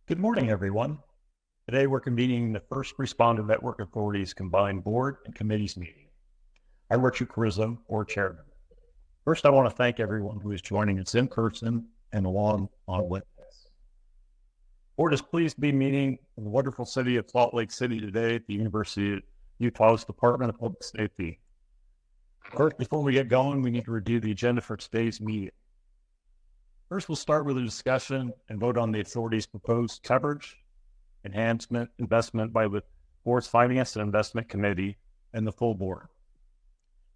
Good morning, everyone. Today we're convening the First Responder Network Authority's Combined Board and Committees meeting. I'm Richard Carrizo, Board Chairman. First, I want to thank everyone who is joining us in person and along on webcast. Board is pleased to be meeting in the wonderful city of Salt Lake City today at the University of Utah's Department of Public Safety. First, before we get going, we need to review the agenda for today's meeting. First, we'll start with a discussion and vote on the authority's proposed coverage, enhancement, investment by the Board's Finance and Investment Committee and the full Board.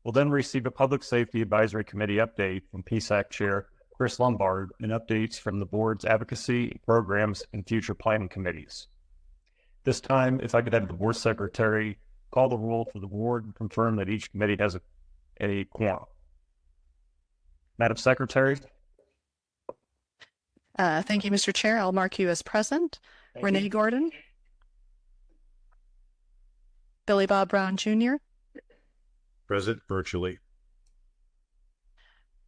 We'll then receive a Public Safety Advisory Committee update from PSAC Chair Chris Lombard and updates from the Board's Advocacy, Programs, and Future Planning Committees. This time, if I could have the Board Secretary call the roll for the Board and confirm that each committee has a quorum. Madam Secretary. Thank you, Mr. Chair. I'll mark you as present. Renee Gordon. Billy Bob Brown Jr. Present virtually.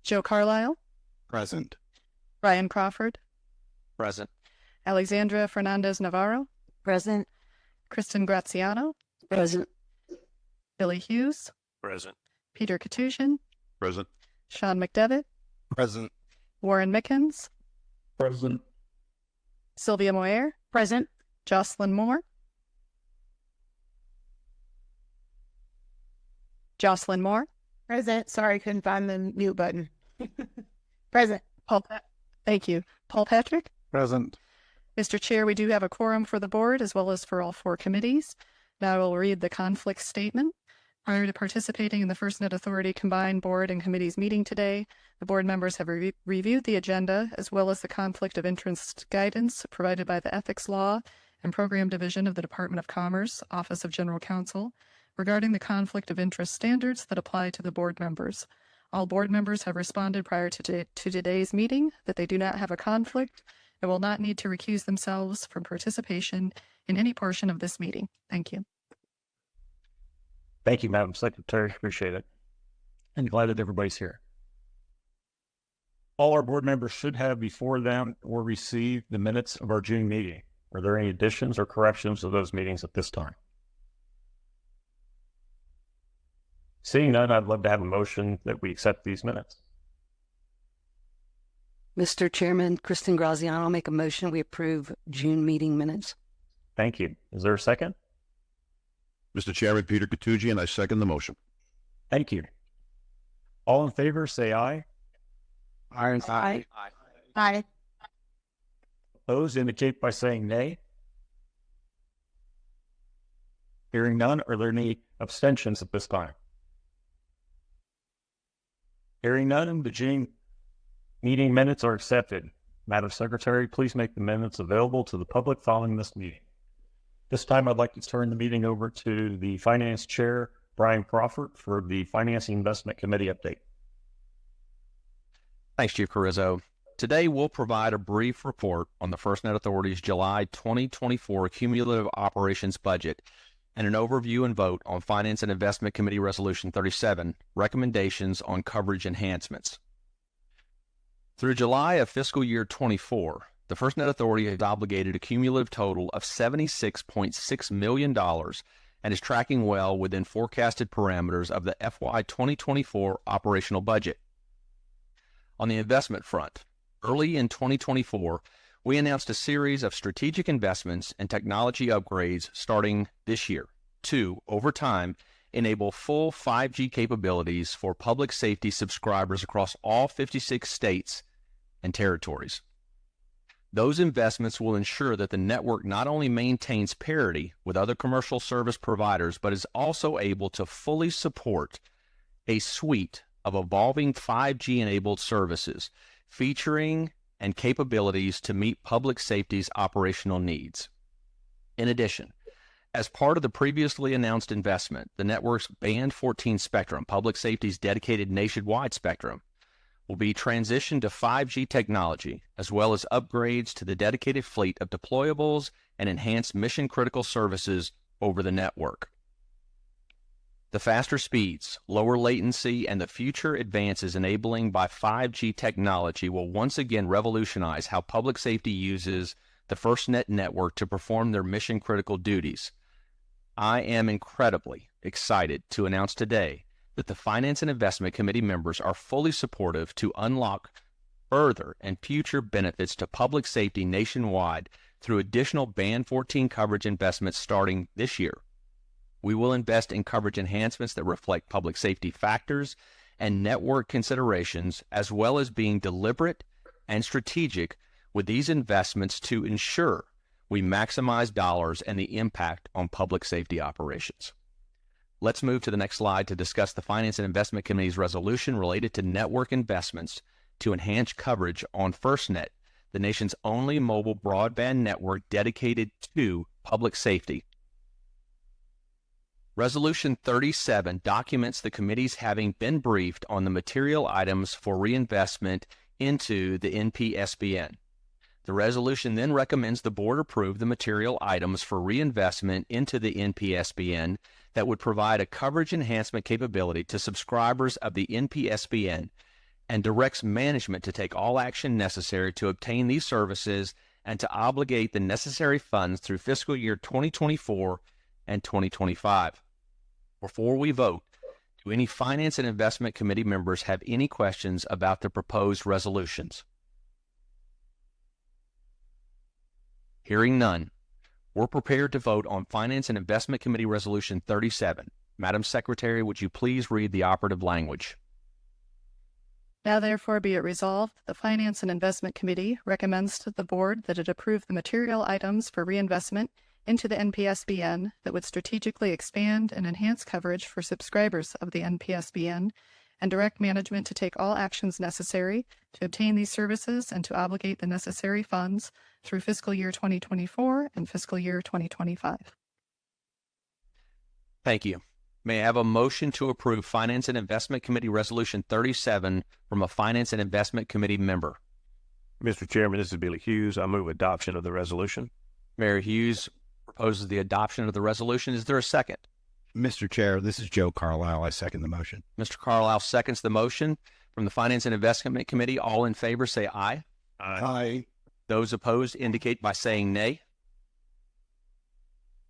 Joe Carlisle. Present. Ryan Crawford. Present. Alexandra Fernandez Navarro. Present. Kristen Graziano. Present. Billy Hughes. Present. Peter Katusian. Present. Sean McDevitt. Present. Warren Mickens. Present. Sylvia Moyer. Present. Jocelyn Moore. Jocelyn Moore. Present. Sorry, couldn't find the mute button. Present. Thank you. Paul Patrick. Present. Mr. Chair, we do have a quorum for the Board as well as for all four committees. Now I will read the conflict statement. Prior to participating in the FirstNet Authority Combined Board and Committees meeting today, the Board members have reviewed the agenda as well as the conflict of interest guidance provided by the Ethics Law and Program Division of the Department of Commerce, Office of General Counsel, regarding the conflict of interest standards that apply to the Board members. All Board members have responded prior to today's meeting that they do not have a conflict and will not need to recuse themselves from participation in any portion of this meeting. Thank you. Thank you, Madam Secretary. Appreciate it. And glad that everybody's here. All our Board members should have before them or receive the minutes of our June meeting. Are there any additions or corrections of those meetings at this time? Seeing none, I'd love to have a motion that we accept these minutes. Mr. Chairman, Kristen Graziano, make a motion we approve June meeting minutes. Thank you. Is there a second? Mr. Chairman, Peter Katusian, I second the motion. Thank you. All in favor, say aye. Aye. Aye. Opposed, indicate by saying nay. Hearing none, are there any abstentions at this time? Hearing none, the June meeting minutes are accepted. Madam Secretary, please make the minutes available to the public following this meeting. This time, I'd like to turn the meeting over to the Finance Chair, Brian Crawford, for the Finance and Investment Committee update. Thanks, Chief Carrizo. Today, we'll provide a brief report on the FirstNet Authority's July 2024 cumulative operations budget and an overview and vote on Finance and Investment Committee Resolution 37, recommendations on coverage enhancements. Through July of fiscal year 24, the FirstNet Authority has obligated a cumulative total of $76.6 million and is tracking well within forecasted parameters of the FY 2024 operational budget. On the investment front, early in 2024, we announced a series of strategic investments and technology upgrades starting this year to, over time, enable full 5G capabilities for public safety subscribers across all 56 states and territories. Those investments will ensure that the network not only maintains parity with other commercial service providers, but is also able to fully support a suite of evolving 5G-enabled services, featuring and capabilities to meet public safety's operational needs. In addition, as part of the previously announced investment, the network's Band 14 spectrum, public safety's dedicated nationwide spectrum, will be transitioned to 5G technology, as well as upgrades to the dedicated fleet of deployables and enhanced mission-critical services over the network. The faster speeds, lower latency, and the future advances enabling by 5G technology will once again revolutionize how public safety uses the FirstNet network to perform their mission-critical duties. I am incredibly excited to announce today that the Finance and Investment Committee members are fully supportive to unlock further and future benefits to public safety nationwide through additional Band 14 coverage investments starting this year. We will invest in coverage enhancements that reflect public safety factors and network considerations, as well as being deliberate and strategic with these investments to ensure we maximize dollars and the impact on public safety operations. Let's move to the next slide to discuss the Finance and Investment Committee's resolution related to network investments to enhance coverage on FirstNet, the nation's only mobile broadband network dedicated to public safety. Resolution 37 documents the committees having been briefed on the material items for reinvestment into the NPSBN. The resolution then recommends the board approve the material items for reinvestment into the NPSBN that would provide a coverage enhancement capability to subscribers of the NPSBN and directs management to take all action necessary to obtain these services and to obligate the necessary funds through fiscal year 2024 and 2025. Before we vote, do any Finance and Investment Committee members have any questions about the proposed resolutions? Hearing none, we're prepared to vote on Finance and Investment Committee Resolution 37. Madam Secretary, would you please read the operative language? Now therefore be it resolved, the Finance and Investment Committee recommends to the board that it approve the material items for reinvestment into the NPSBN that would strategically expand and enhance coverage for subscribers of the NPSBN and direct management to take all actions necessary to obtain these services and to obligate the necessary funds through fiscal year 2024 and fiscal year 2025. Thank you. May I have a motion to approve Finance and Investment Committee Resolution 37 from a Finance and Investment Committee member? Mr. Chairman, this is Billy Hughes. I move adoption of the resolution. Mayor Hughes proposes the adoption of the resolution. Is there a second? Mr. Chair, this is Joe Carlisle. I second the motion. Mr. Carlisle seconds the motion. From the Finance and Investment Committee, all in favor say aye. Aye. Those opposed indicate by saying nay.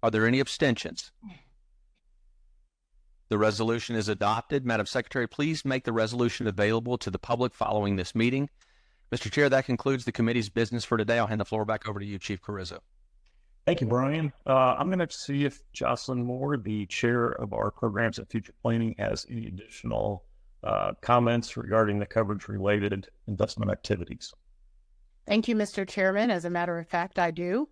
Are there any abstentions? The resolution is adopted. Madam Secretary, please make the resolution available to the public following this meeting. Mr. Chair, that concludes the committee's business for today. I'll hand the floor back over to you, Chief Carrizo. Thank you, Brian. I'm going to see if Jocelyn Moore, the chair of our programs and future planning, has any additional comments regarding the coverage-related investment activities. Thank you, Mr. Chairman. As a matter of fact, I do.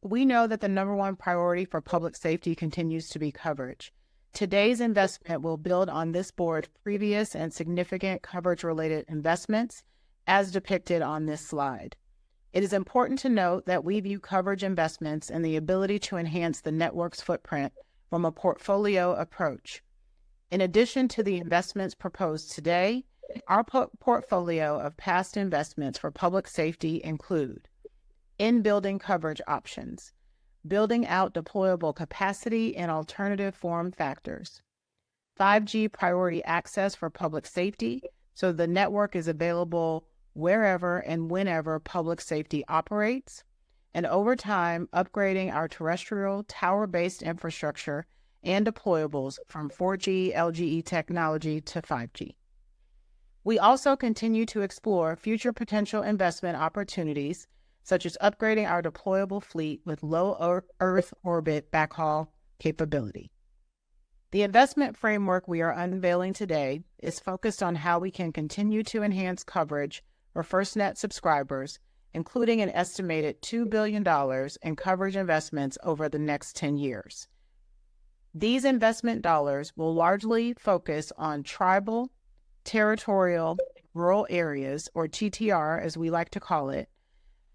We know that the number one priority for public safety continues to be coverage. Today's investment will build on this board's previous and significant coverage-related investments, as depicted on this slide. It is important to note that we view coverage investments and the ability to enhance the network's footprint from a portfolio approach. In addition to the investments proposed today, our portfolio of past investments for public safety include in-building coverage options, building out deployable capacity and alternative form factors, 5G priority access for public safety so the network is available wherever and whenever public safety operates, and over time, upgrading our terrestrial tower-based infrastructure and deployables from 4G LTE technology to 5G. We also continue to explore future potential investment opportunities, such as upgrading our deployable fleet with low Earth orbit backhaul capability. The investment framework we are unveiling today is focused on how we can continue to enhance coverage for FirstNet subscribers, including an estimated $2 billion in coverage investments over the next 10 years. These investment dollars will largely focus on tribal, territorial, rural areas, or TTR as we like to call it,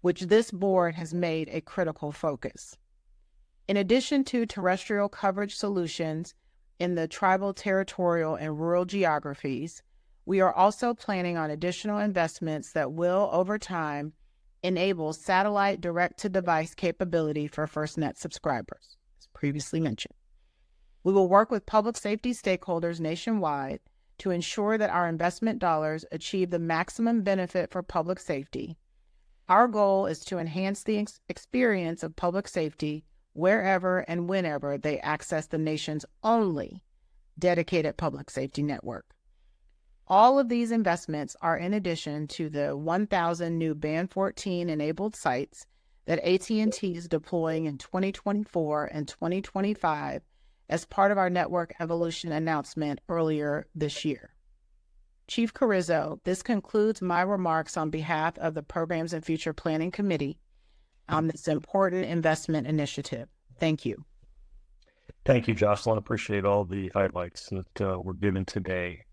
which this board has made a critical focus. In addition to terrestrial coverage solutions in the tribal, territorial, and rural geographies, we are also planning on additional investments that will, over time, enable satellite direct-to-device capability for FirstNet subscribers, as previously mentioned. We will work with public safety stakeholders nationwide to ensure that our investment dollars achieve the maximum benefit for public safety, Our goal is to enhance the experience of public safety wherever and whenever they access the nation's only dedicated public safety network. All of these investments are in addition to the 1,000 new Band 14 enabled sites that AT&T is deploying in 2024 and 2025 as part of our network evolution announcement earlier this year. Chief Carrizo, this concludes my remarks on behalf of the Programs and Future Planning Committee on this important investment initiative. Thank you. Thank you, Jocelyn. Appreciate all the highlights that were given today.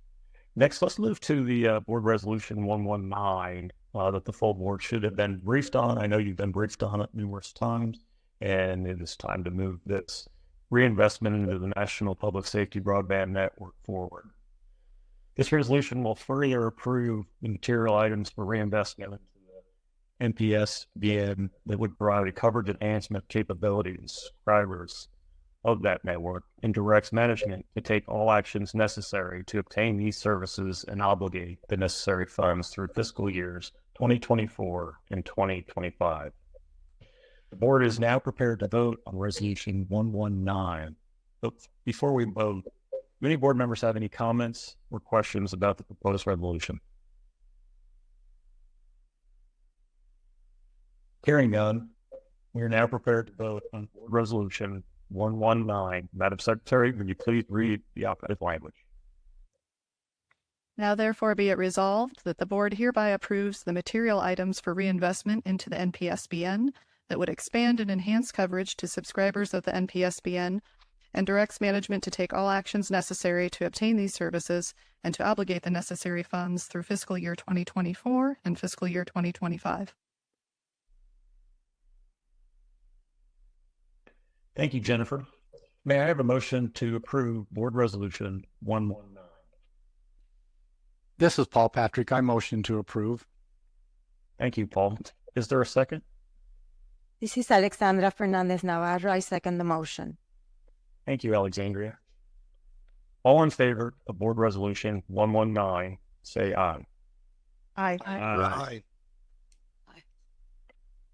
Next, let's move to the Board Resolution 119 that the full board should have been briefed on. I know you've been briefed on it numerous times, and it is time to move this reinvestment into the National Public Safety Broadband Network forward. This resolution will further approve the material items for reinvestment into the NPSBN that would provide a coverage enhancement capability to subscribers of that network and directs management to take all actions necessary to obtain these services and obligate the necessary funds through fiscal years 2024 and 2025. The board is now prepared to vote on Resolution 119. But before we vote, do any board members have any comments or questions about the proposed resolution? Hearing none, we are now prepared to vote on Board Resolution 119. Madam Secretary, would you please read the operative language? Now therefore be it resolved that the board hereby approves the material items for reinvestment into the NPSBN that would expand and enhance coverage to subscribers of the NPSBN and directs management to take all actions necessary to obtain these services and to obligate the necessary funds through fiscal year 2024 and fiscal year 2025. Thank you, Jennifer. May I have a motion to approve Board Resolution 119? This is Paul Patrick. I motion to approve. Thank you, Paul. Is there a second? This is Alexandra Fernandez Navarro. I second the motion. Thank you, Alexandria. All in favor of Board Resolution 119, say aye. Aye. Aye.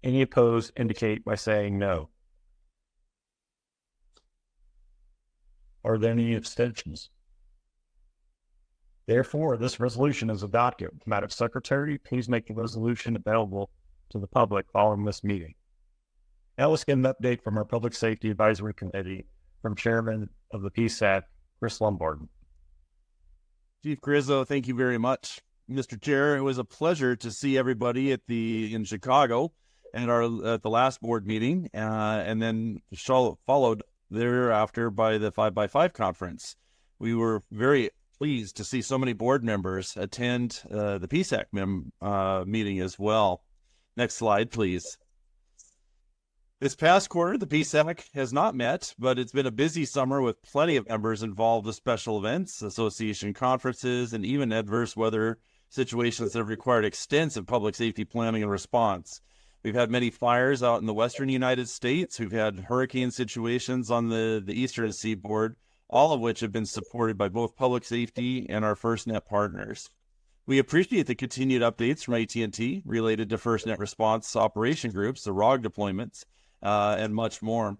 Any opposed indicate by saying no. Are there any abstentions? Therefore, this resolution is adopted. Madam Secretary, please make the resolution available to the public following this meeting. Now let's get an update from our Public Safety Advisory Committee from Chairman of the PSAC, Chris Lombard. Chief Carrizo, thank you very much. Mr. Chair, it was a pleasure to see everybody in Chicago at the last board meeting, and then followed thereafter by the 5x5 conference. We were very pleased to see so many board members attend the PSAC meeting as well. Next slide, please. This past quarter, the PSAC has not met, but it's been a busy summer with plenty of members involved with special events, association conferences, and even adverse weather situations that have required extensive public safety planning and response. We've had many fires out in the western United States. We've had hurricane situations on the eastern seaboard, all of which have been supported by both public safety and our FirstNet partners. We appreciate the continued updates from AT&T related to FirstNet response operation groups, the ROG deployments, and much more.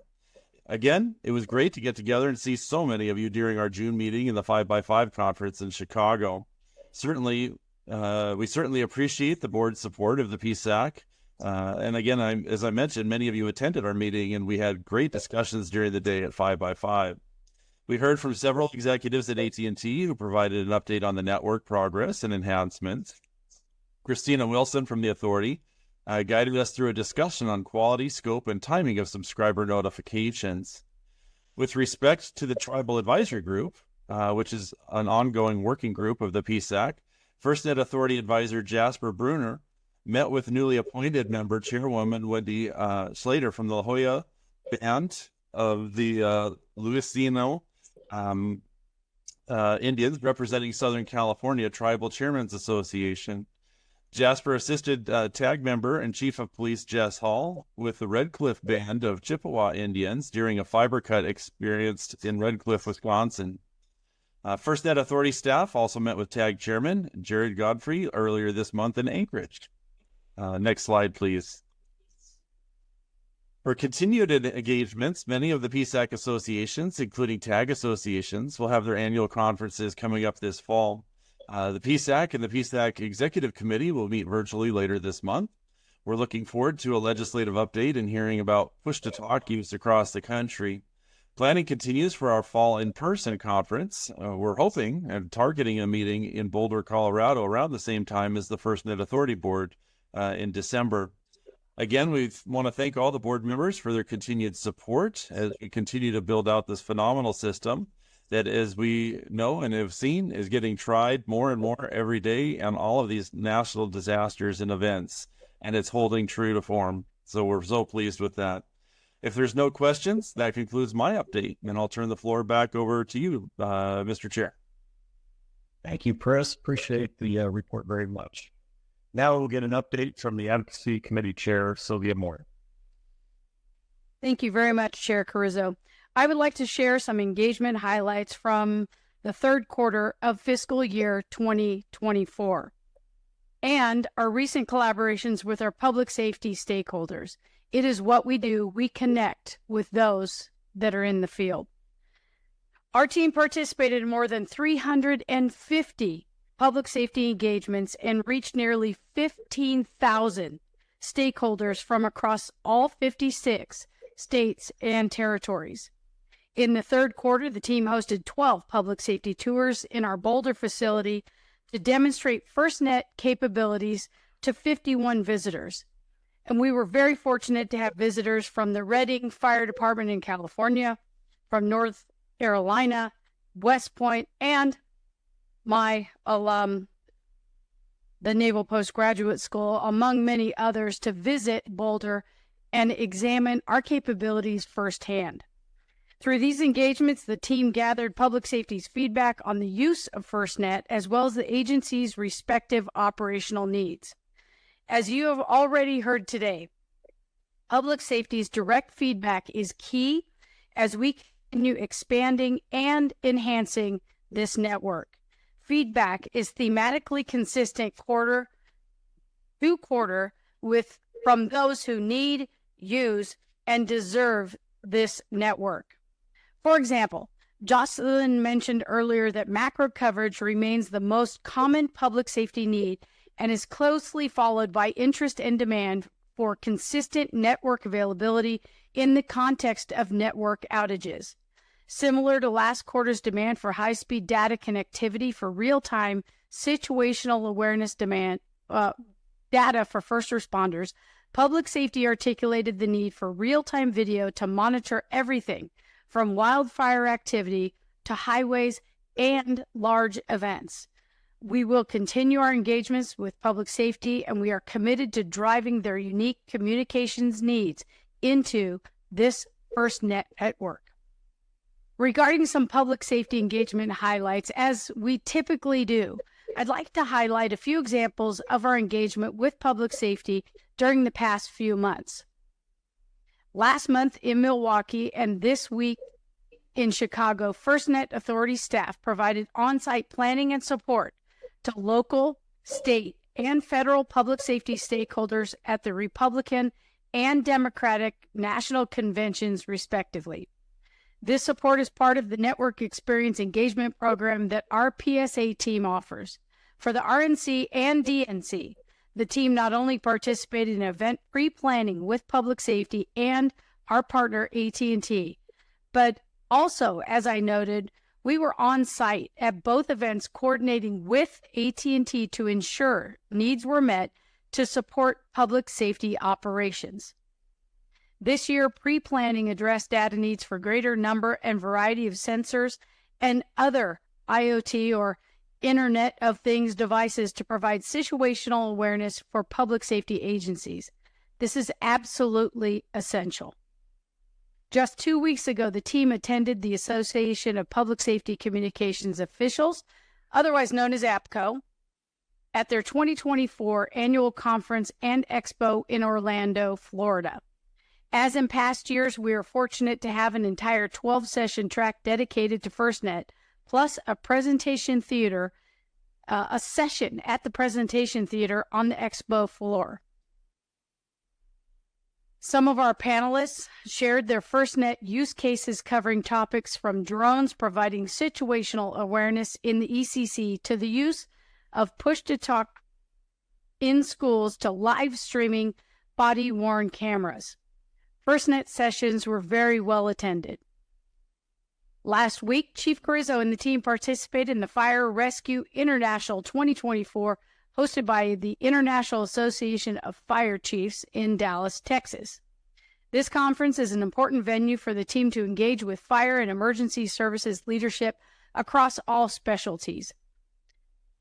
Again, it was great to get together and see so many of you during our June meeting and the 5x5 conference in Chicago. We certainly appreciate the board's support of the PSAC. And again, as I mentioned, many of you attended our meeting and we had great discussions during the day at 5x5. We heard from several executives at AT&T who provided an update on the network progress and enhancements. Christina Wilson from the Authority guided us through a discussion on quality, scope, and timing of subscriber notifications. With respect to the Tribal Advisory Group, which is an ongoing working group of the PSAC, FirstNet Authority Advisor Jasper Bruner met with newly appointed member Chairwoman Wendy Slater from the La Jolla Band of the Luisino Indians representing Southern California Tribal Chairmen's Association. Jasper assisted TAG member and Chief of Police Jess Hall with the Red Cliff Band of Chippewa Indians during a fiber cut experienced in Red Cliff, Wisconsin. FirstNet Authority staff also met with TAG Chairman Jared Godfrey earlier this month in Anchorage. Next slide, please. For continued engagements, many of the PSAC associations, including TAG associations, will have their annual conferences coming up this fall. The PSAC and the PSAC Executive Committee will meet virtually later this month. We're looking forward to a legislative update and hearing about push-to-talk use across the country. Planning continues for our fall in-person conference. We're hoping and targeting a meeting in Boulder, Colorado around the same time as the FirstNet Authority Board in December. Again, we want to thank all the board members for their continued support as we continue to build out this phenomenal system that, as we know and have seen, is getting tried more and more every day on all of these national disasters and events, and it's holding true to form. So we're so pleased with that. If there's no questions, that concludes my update, and I'll turn the floor back over to you, Mr. Chair. Thank you, Chris. Appreciate the report very much. Now we'll get an update from the Advocacy Committee Chair, Sylvia Moore. Thank you very much, Chair Carrizo. I would like to share some engagement highlights from the third quarter of fiscal year 2024 and our recent collaborations with our public safety stakeholders. It is what we do. We connect with those that are in the field. Our team participated in more than 350 public safety engagements and reached nearly 15,000 stakeholders from across all 56 states and territories. In the third quarter, the team hosted 12 public safety tours in our Boulder facility to demonstrate FirstNet capabilities to 51 visitors. And we were very fortunate to have visitors from the Redding Fire Department in California, from North Carolina, West Point, and my alum, the Naval Postgraduate School, among many others, to visit Boulder and examine our capabilities firsthand. Through these engagements, the team gathered public safety's feedback on the use of FirstNet, as well as the agency's respective operational needs. As you have already heard today, public safety's direct feedback is key as we continue expanding and enhancing this network. Feedback is thematically consistent quarter to quarter from those who need, use, and deserve this network. For example, Jocelyn mentioned earlier that macro coverage remains the most common public safety need and is closely followed by interest and demand for consistent network availability in the context of network outages. Similar to last quarter's demand for high-speed data connectivity for real-time situational awareness data for first responders, public safety articulated the need for real-time video to monitor everything from wildfire activity to highways and large events. We will continue our engagements with public safety, and we are committed to driving their unique communications needs into this FirstNet network. Regarding some public safety engagement highlights, as we typically do, I'd like to highlight a few examples of our engagement with public safety during the past few months. Last month in Milwaukee and this week in Chicago, FirstNet Authority staff provided on-site planning and support to local, state, and federal public safety stakeholders at the Republican and Democratic national conventions, respectively. This support is part of the Network Experience Engagement Program that our PSA team offers. For the RNC and DNC, the team not only participated in event pre-planning with public safety and our partner AT&T, but also, as I noted, we were on site at both events coordinating with AT&T to ensure needs were met to support public safety operations. This year, pre-planning addressed data needs for greater number and variety of sensors and other IoT or Internet of Things devices to provide situational awareness for public safety agencies. This is absolutely essential. Just 2 weeks ago, the team attended the Association of Public Safety Communications Officials, otherwise known as APCO, at their 2024 annual conference and expo in Orlando, Florida. As in past years, we are fortunate to have an entire 12-session track dedicated to FirstNet, plus a presentation theater, a session at the presentation theater on the expo floor. Some of our panelists shared their FirstNet use cases covering topics from drones providing situational awareness in the ECC to the use of push-to-talk in schools to live streaming body-worn cameras. FirstNet sessions were very well attended. Last week, Chief Carrizo and the team participated in the Fire Rescue International 2024, hosted by the International Association of Fire Chiefs in Dallas, Texas. This conference is an important venue for the team to engage with fire and emergency services leadership across all specialties.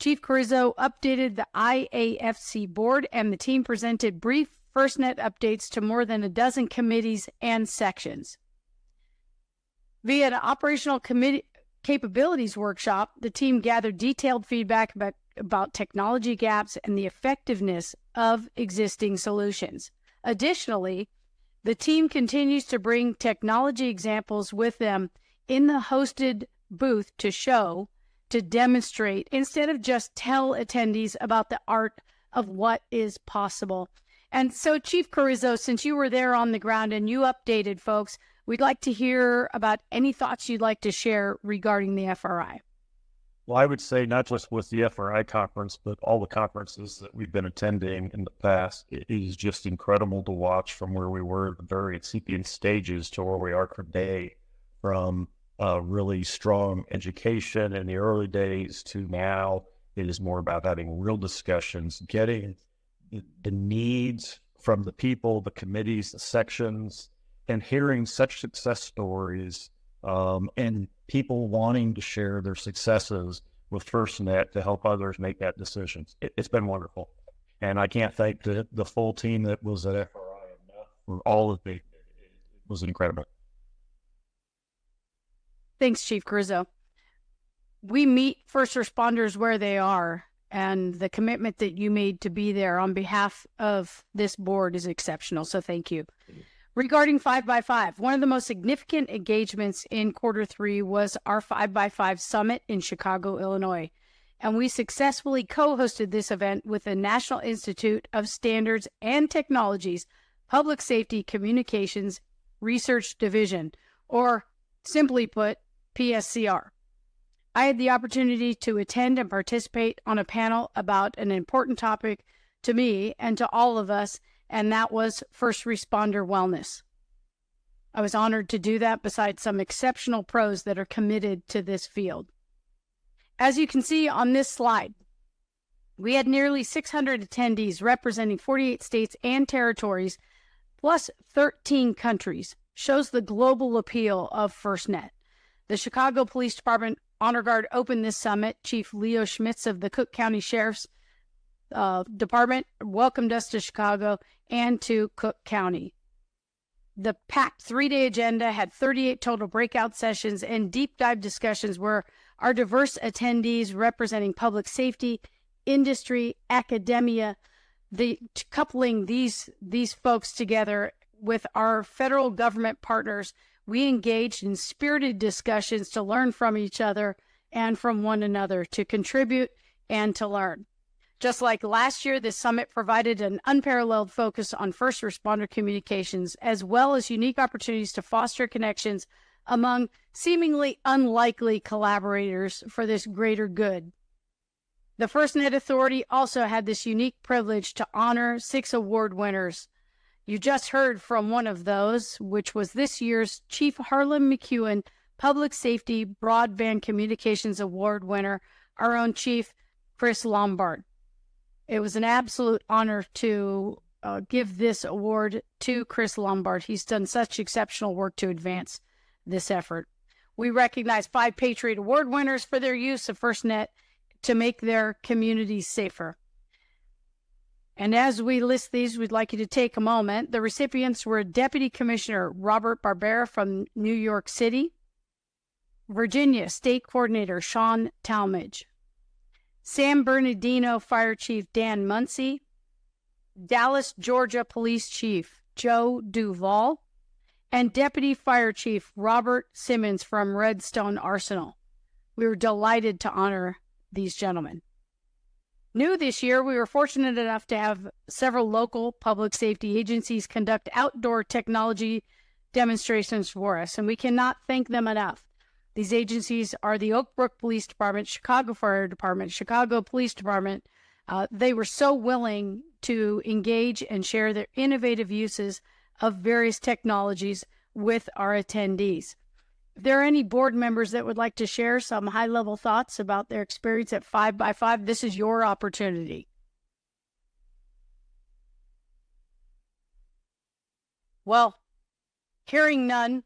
Chief Carrizo updated the IAFC board, and the team presented brief FirstNet updates to more than a dozen committees and sections. Via the Operational Capabilities Workshop, the team gathered detailed feedback about technology gaps and the effectiveness of existing solutions. Additionally, the team continues to bring technology examples with them in the hosted booth to demonstrate, instead of just tell attendees about the art of what is possible. And so, Chief Carrizo, since you were there on the ground and you updated folks, we'd like to hear about any thoughts you'd like to share regarding the FRI. Well, I would say not just with the FRI conference, but all the conferences that we've been attending in the past, it is just incredible to watch from where we were at the very incipient stages to where we are today, from really strong education in the early days to now. It is more about having real discussions, getting the needs from the people, the committees, the sections, and hearing such success stories and people wanting to share their successes with FirstNet to help others make that decision. It's been wonderful. And I can't thank the full team that was at FRI enough for all of it. It was incredible. Thanks, Chief Carrizo. We meet first responders where they are, and the commitment that you made to be there on behalf of this board is exceptional, so thank you. Regarding 5x5, one of the most significant engagements in Q3 was our 5x5 Summit in Chicago, Illinois, and we successfully co-hosted this event with the National Institute of Standards and Technology's Public Safety Communications Research Division, or simply put, PSCR. I had the opportunity to attend and participate on a panel about an important topic to me and to all of us, and that was first responder wellness. I was honored to do that beside some exceptional pros that are committed to this field. As you can see on this slide, we had nearly 600 attendees representing 48 states and territories, plus 13 countries. Shows the global appeal of FirstNet. The Chicago Police Department Honor Guard opened this summit. Chief Leo Schmitz of the Cook County Sheriff's Department welcomed us to Chicago and to Cook County. The packed 3-day agenda had 38 total breakout sessions and deep dive discussions where our diverse attendees representing public safety, industry, academia, coupling these folks together with our federal government partners, we engaged in spirited discussions to learn from each other and from one another, to contribute and to learn. Just like last year, this summit provided an unparalleled focus on first responder communications, as well as unique opportunities to foster connections among seemingly unlikely collaborators for this greater good. The FirstNet Authority also had this unique privilege to honor 6 award winners. You just heard from one of those, which was this year's Chief Harlan McEwen Public Safety Broadband Communications Award winner, our own Chief Chris Lombard. It was an absolute honor to give this award to Chris Lombard. He's done such exceptional work to advance this effort. We recognize 5 Patriot Award winners for their use of FirstNet to make their communities safer. And as we list these, we'd like you to take a moment. The recipients were Deputy Commissioner Robert Barbera from New York City, Virginia State Coordinator Sean Talmadge, San Bernardino Fire Chief Dan Muncy, Dallas, Georgia Police Chief Joe Duval, and Deputy Fire Chief Robert Simmons from Redstone Arsenal. We were delighted to honor these gentlemen. New this year, we were fortunate enough to have several local public safety agencies conduct outdoor technology demonstrations for us, and we cannot thank them enough. These agencies are the Oak Brook Police Department, Chicago Fire Department, Chicago Police Department. They were so willing to engage and share their innovative uses of various technologies with our attendees. If there are any board members that would like to share some high-level thoughts about their experience at 5x5, this is your opportunity. Well, hearing none,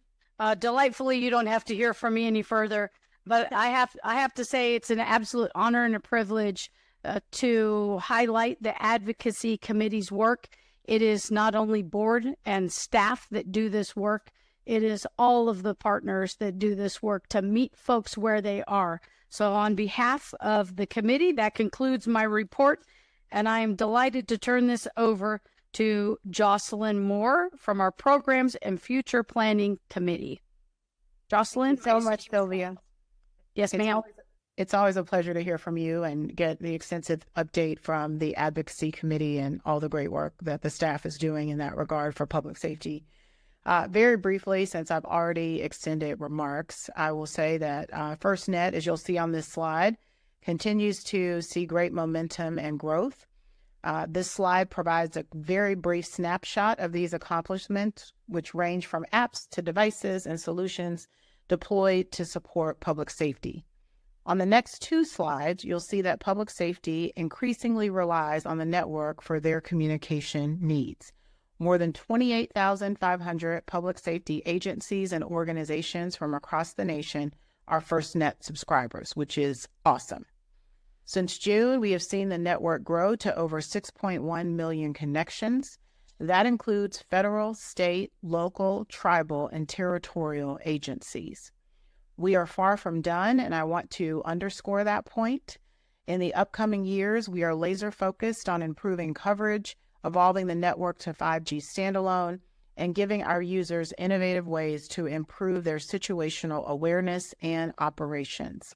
delightfully, you don't have to hear from me any further, but I have to say it's an absolute honor and a privilege to highlight the Advocacy Committee's work. It is not only board and staff that do this work, it is all of the partners that do this work to meet folks where they are. So on behalf of the committee, that concludes my report, and I am delighted to turn this over to Jocelyn Moore from our Programs and Future Planning Committee. Jocelyn? Thank you so much, Sylvia. Yes, ma'am. It's always a pleasure to hear from you and get the extensive update from the Advocacy Committee and all the great work that the staff is doing in that regard for public safety. Very briefly, since I've already extended remarks, I will say that FirstNet, as you'll see on this slide, continues to see great momentum and growth. This slide provides a very brief snapshot of these accomplishments, which range from apps to devices and solutions deployed to support public safety. On the next two slides, you'll see that public safety increasingly relies on the network for their communication needs. More than 28,500 public safety agencies and organizations from across the nation are FirstNet subscribers, which is awesome. Since June, we have seen the network grow to over 6.1 million connections. That includes federal, state, local, tribal, and territorial agencies. We are far from done, and I want to underscore that point. In the upcoming years, we are laser focused on improving coverage, evolving the network to 5G standalone, and giving our users innovative ways to improve their situational awareness and operations.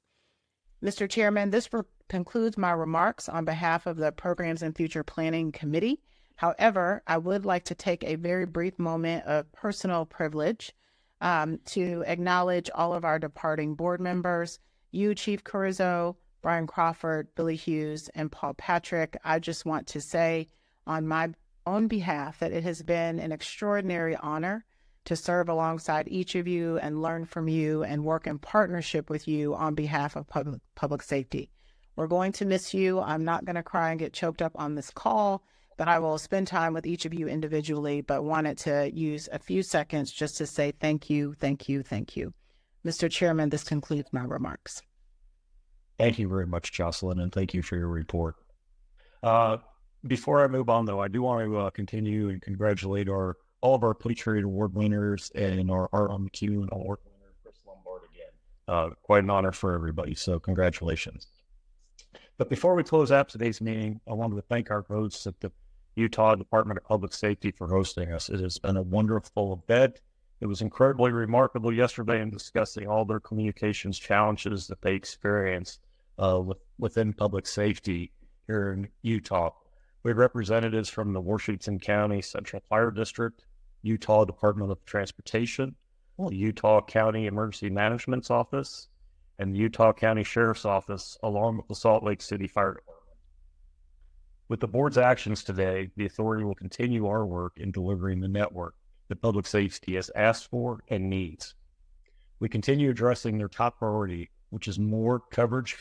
Mr. Chairman, this concludes my remarks on behalf of the Programs and Future Planning Committee. However, I would like to take a very brief moment of personal privilege to acknowledge all of our departing board members, you, Chief Carrizo, Brian Crawford, Billy Hughes, and Paul Patrick. I just want to say on my own behalf that it has been an extraordinary honor to serve alongside each of you and learn from you and work in partnership with you on behalf of public safety. We're going to miss you. I'm not going to cry and get choked up on this call, but I will spend time with each of you individually, but wanted to use a few seconds just to say thank you, thank you, thank you. Mr. Chairman, this concludes my remarks. Thank you very much, Jocelyn, and thank you for your report. Before I move on, though, I do want to continue and congratulate all of our Pleatrade Award winners and our Art on the Queue and award winner, Chris Lombard, again. Quite an honor for everybody, so congratulations. But before we close out today's meeting, I wanted to thank our hosts at the Utah Department of Public Safety for hosting us. It has been a wonderful event. It was incredibly remarkable yesterday in discussing all their communications challenges that they experienced within public safety here in Utah. We had representatives from the Washington County Central Fire District, Utah Department of Transportation, the Utah County Emergency Management's Office, and the Utah County Sheriff's Office, along with the Salt Lake City Fire Department. With the board's actions today, the authority will continue our work in delivering the network that public safety has asked for and needs. We continue addressing their top priority, which is more coverage.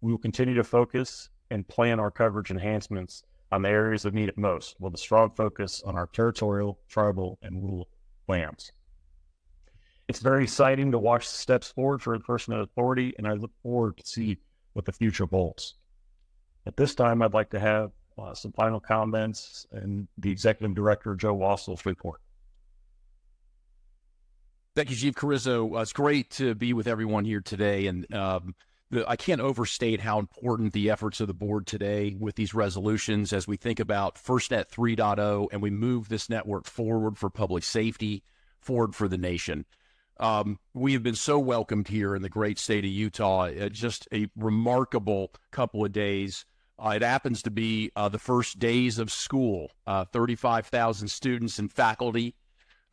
We will continue to focus and plan our coverage enhancements on the areas that need it most, with a strong focus on our territorial, tribal, and rural plans. It's very exciting to watch the steps forward for the FirstNet Authority, and I look forward to see what the future holds. At this time, I'd like to have some final comments and the Executive Director, Joe Wassel's report. Thank you, Chief Carrizo. It's great to be with everyone here today, and I can't overstate how important the efforts of the board today with these resolutions as we think about FirstNet 3.0 and we move this network forward for public safety, forward for the nation. We have been so welcomed here in the great state of Utah. Just a remarkable couple of days. It happens to be the first days of school, 35,000 students and faculty.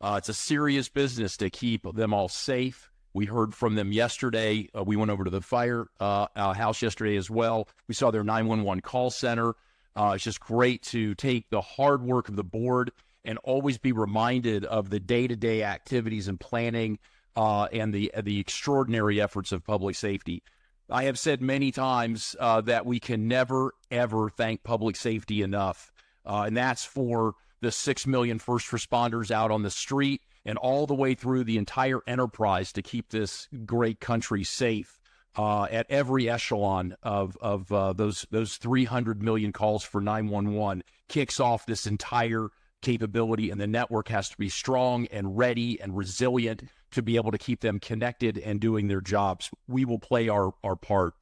It's a serious business to keep them all safe. We heard from them yesterday. We went over to the fire house yesterday as well. We saw their 911 call center. It's just great to take the hard work of the board and always be reminded of the day-to-day activities and planning and the extraordinary efforts of public safety. I have said many times that we can never, ever thank public safety enough, and that's for the 6 million first responders out on the street and all the way through the entire enterprise to keep this great country safe at every echelon of those 300 million calls for 911 kicks off this entire capability, and the network has to be strong and ready and resilient to be able to keep them connected and doing their jobs. We will play our part.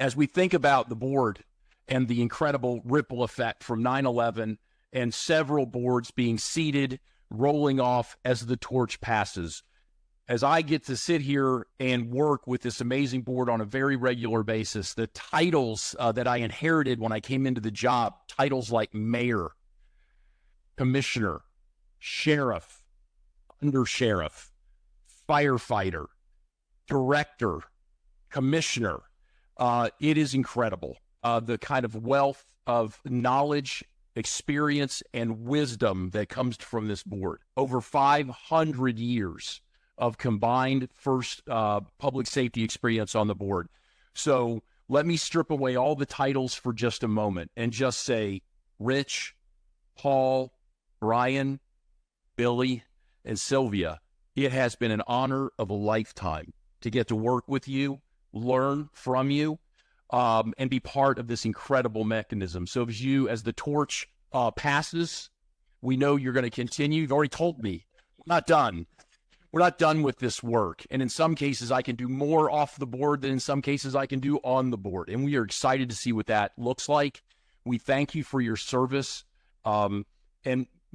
As we think about the board and the incredible ripple effect from 9/11 and several boards being seated, rolling off as the torch passes, as I get to sit here and work with this amazing board on a very regular basis, the titles that I inherited when I came into the job, titles like mayor, commissioner, sheriff, undersheriff, firefighter, director, commissioner, it is incredible. The kind of wealth of knowledge, experience, and wisdom that comes from this board. Over 500 years of combined first public safety experience on the board. So let me strip away all the titles for just a moment and just say, Rich, Paul, Brian, Billy, and Sylvia, it has been an honor of a lifetime to get to work with you, learn from you, and be part of this incredible mechanism. So as the torch passes, we know you're going to continue. You've already told me, we're not done. We're not done with this work. And in some cases, I can do more off the board than in some cases I can do on the board. And we are excited to see what that looks like. We thank you for your service. And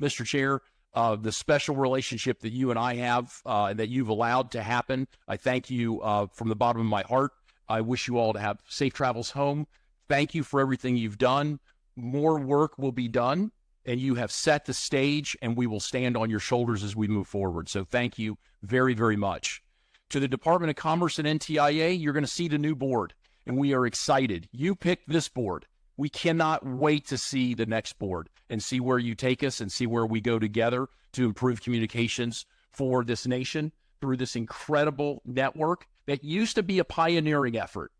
Mr. Chair, the special relationship that you and I have and that you've allowed to happen, I thank you from the bottom of my heart. I wish you all to have safe travels home. Thank you for everything you've done. More work will be done, and you have set the stage, and we will stand on your shoulders as we move forward. So thank you very, very much. To the Department of Commerce and NTIA, you're going to see the new board, and we are excited. You picked this board. We cannot wait to see the next board and see where you take us and see where we go together to improve communications for this nation through this incredible network that used to be a pioneering effort.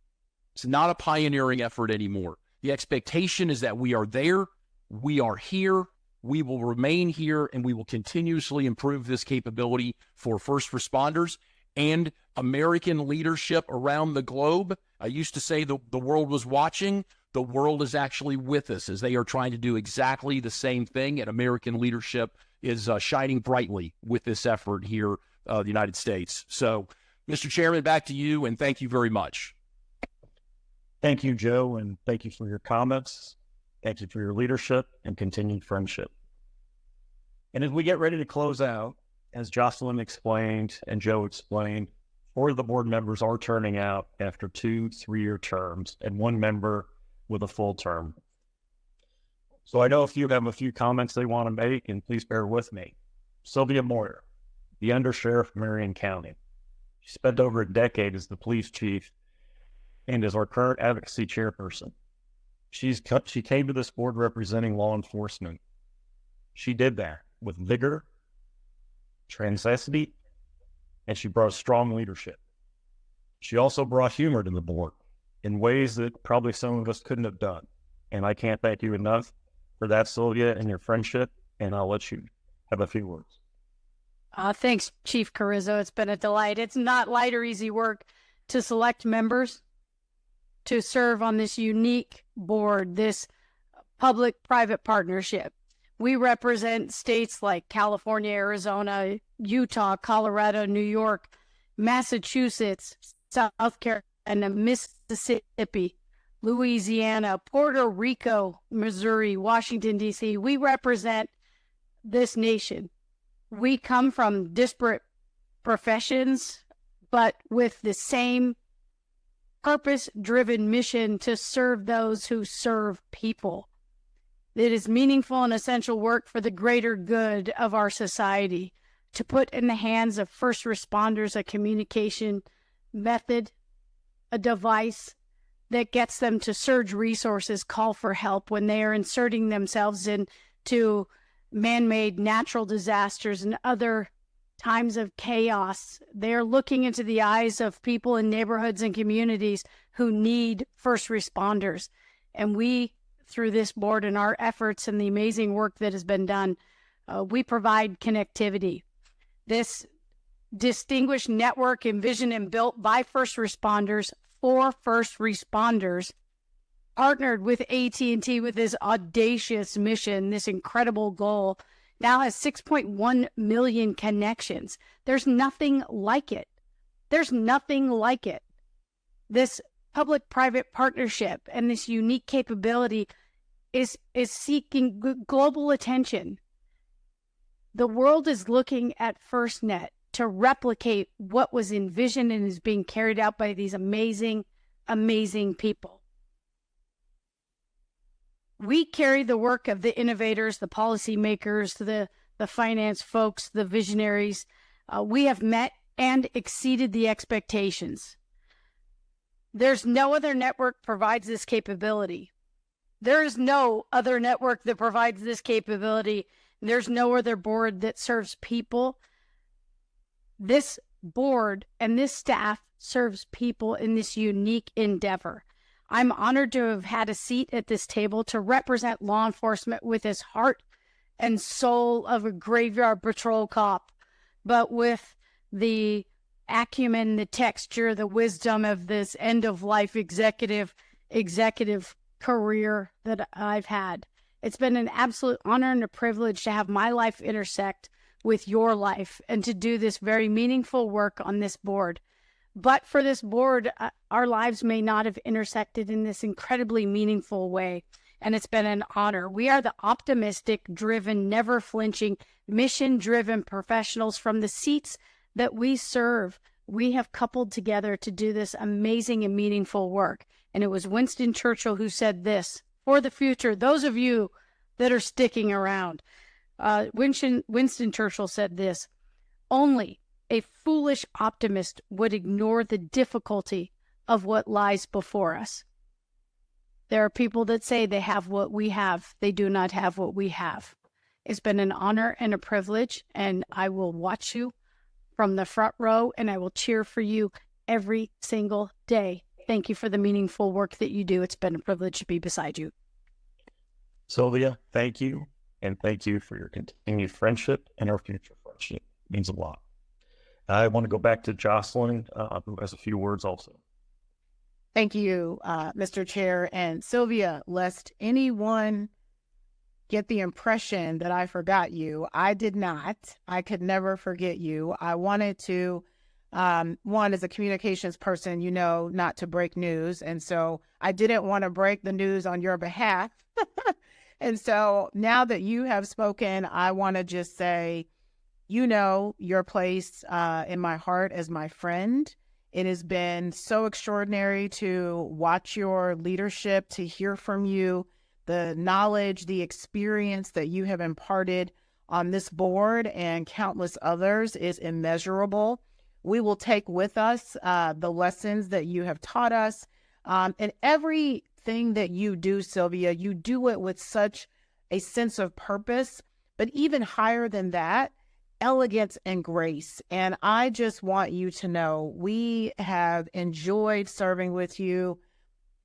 It's not a pioneering effort anymore. The expectation is that we are there, we are here, we will remain here, and we will continuously improve this capability for first responders and American leadership around the globe. I used to say the world was watching. The world is actually with us as they are trying to do exactly the same thing, and American leadership is shining brightly with this effort here in the United States. So, Mr. Chairman, back to you, and thank you very much. Thank you, Joe, and thank you for your comments. Thank you for your leadership and continued friendship. And as we get ready to close out, as Jocelyn explained and Joe explained, 4 of the board members are turning out after 2 3-year terms and 1 member with a full term. So I know a few have a few comments they want to make, and please bear with me. Sylvia Moyer, the Undersheriff of Marion County. She spent over a decade as the police chief and is our current advocacy chairperson. She came to this board representing law enforcement. She did that with vigor, transacity, and she brought strong leadership. She also brought humor to the board in ways that probably some of us couldn't have done. And I can't thank you enough for that, Sylvia, and your friendship, and I'll let you have a few words. Thanks, Chief Carrizo. It's been a delight. It's not light or easy work to select members to serve on this unique board, this public-private partnership. We represent states like California, Arizona, Utah, Colorado, New York, Massachusetts, South Carolina, Mississippi, Louisiana, Puerto Rico, Missouri, Washington, D.C. We represent this nation. We come from disparate professions, but with the same purpose-driven mission to serve those who serve people. It is meaningful and essential work for the greater good of our society to put in the hands of first responders a communication method, a device that gets them to surge resources, call for help when they are inserting themselves into man-made natural disasters and other times of chaos. They're looking into the eyes of people in neighborhoods and communities who need first responders. And we, through this board and our efforts and the amazing work that has been done, we provide connectivity. This distinguished network envisioned and built by first responders for first responders partnered with AT&T with this audacious mission, this incredible goal, now has 6.1 million connections. There's nothing like it. There's nothing like it. This public-private partnership and this unique capability is seeking global attention. The world is looking at FirstNet to replicate what was envisioned and is being carried out by these amazing, amazing people. We carry the work of the innovators, the policymakers, the finance folks, the visionaries. We have met and exceeded the expectations. There's no other network provides this capability. There is no other network that provides this capability. There's no other board that serves people. This board and this staff serves people in this unique endeavor. I'm honored to have had a seat at this table to represent law enforcement with his heart and soul of a graveyard patrol cop, but with the acumen, the texture, the wisdom of this end-of-life executive career that I've had. It's been an absolute honor and a privilege to have my life intersect with your life and to do this very meaningful work on this board. But for this board, our lives may not have intersected in this incredibly meaningful way, and it's been an honor. We are the optimistic, driven, never flinching, mission-driven professionals from the seats that we serve. We have coupled together to do this amazing and meaningful work. And it was Winston Churchill who said this, for the future, those of you that are sticking around. Winston Churchill said this, only a foolish optimist would ignore the difficulty of what lies before us. There are people that say they have what we have. They do not have what we have. It's been an honor and a privilege, and I will watch you from the front row, and I will cheer for you every single day. Thank you for the meaningful work that you do. It's been a privilege to be beside you. Sylvia, thank you. And thank you for your continued friendship and our future friendship. It means a lot. I want to go back to Jocelyn, who has a few words also. Thank you, Mr. Chair. And Sylvia, lest anyone get the impression that I forgot you, I did not. I could never forget you. I wanted to, one, as a communications person, you know, not to break news. And so I didn't want to break the news on your behalf. And so now that you have spoken, I want to just say, you know, your place in my heart as my friend. It has been so extraordinary to watch your leadership, to hear from you, the knowledge, the experience that you have imparted on this board and countless others is immeasurable. We will take with us the lessons that you have taught us. And everything that you do, Sylvia, you do it with such a sense of purpose, but even higher than that, elegance and grace. And I just want you to know we have enjoyed serving with you.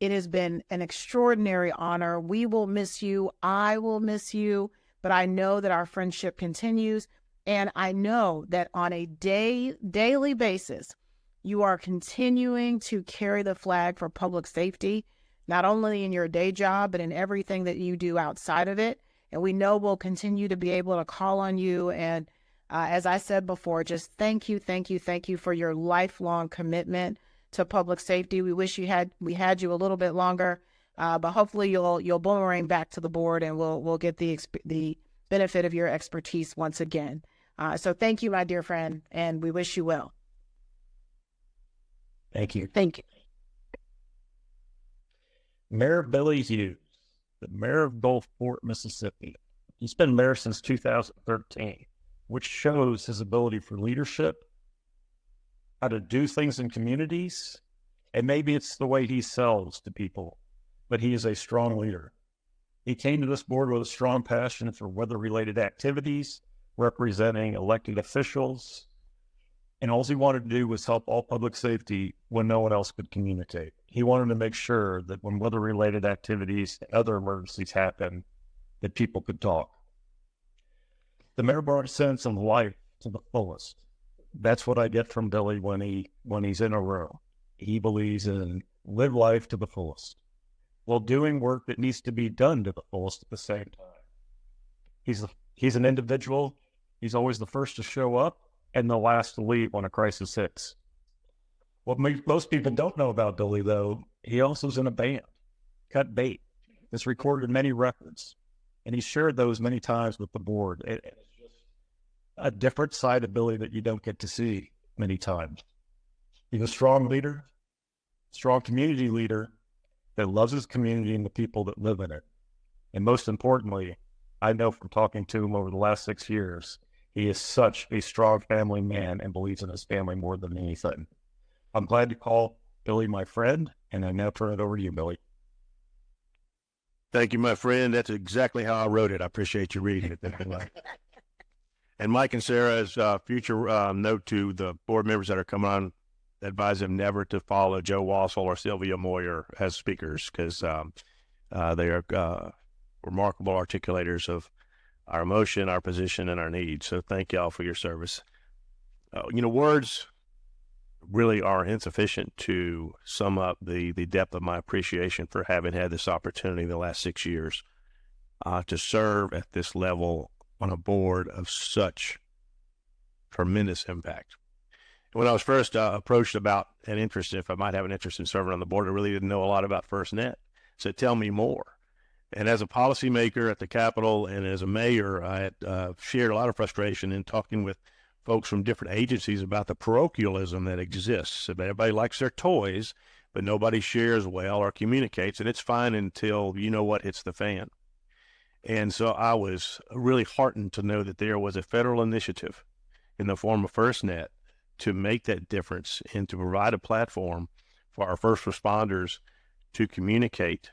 It has been an extraordinary honor. We will miss you. I will miss you, but I know that our friendship continues. And I know that on a daily basis, you are continuing to carry the flag for public safety, not only in your day job, but in everything that you do outside of it. And we know we'll continue to be able to call on you. And as I said before, just thank you for your lifelong commitment to public safety. We wish we had you a little bit longer, but hopefully you'll boomerang back to the board, and we'll get the benefit of your expertise once again. So thank you, my dear friend, and we wish you well. Thank you. Thank you. Mayor Billy Hughes, the mayor of Gulfport, Mississippi. He's been mayor since 2013, which shows his ability for leadership, how to do things in communities, and maybe it's the way he sells to people, but he is a strong leader. He came to this board with a strong passion for weather-related activities, representing elected officials, and all he wanted to do was help all public safety when no one else could communicate. He wanted to make sure that when weather-related activities and other emergencies happen, that people could talk. The mayor brought a sense of life to the fullest. That's what I get from Billy when he's in a room. He believes in live life to the fullest, while doing work that needs to be done to the fullest at the same time. He's an individual. He's always the first to show up and the last to leave when a crisis hits. What most people don't know about Billy, though, he also is in a band, Cut Bait. It's recorded many records, and he shared those many times with the board. It's just a different side of Billy that you don't get to see many times. He's a strong leader, strong community leader that loves his community and the people that live in it. And most importantly, I know from talking to him over the last 6 years, he is such a strong family man and believes in his family more than anything. I'm glad to call Billy my friend, and I now turn it over to you, Billy. Thank you, my friend. That's exactly how I wrote it. I appreciate you reading it. And Mike and Sarah's future note to the board members that are coming on, advise them never to follow Joe Wassel or Sylvia Moyer as speakers, because they are remarkable articulators of our emotion, our position, and our needs. So thank y'all for your service. Words really are insufficient to sum up the depth of my appreciation for having had this opportunity the last 6 years to serve at this level on a board of such tremendous impact. When I was first approached about an interest, if I might have an interest in serving on the board, I really didn't know a lot about FirstNet. So tell me more. And as a policymaker at the Capitol and as a mayor, I had shared a lot of frustration in talking with folks from different agencies about the parochialism that exists. Everybody likes their toys, but nobody shares well or communicates, and it's fine until you know what hits the fan. And so I was really heartened to know that there was a federal initiative in the form of FirstNet to make that difference and to provide a platform for our first responders to communicate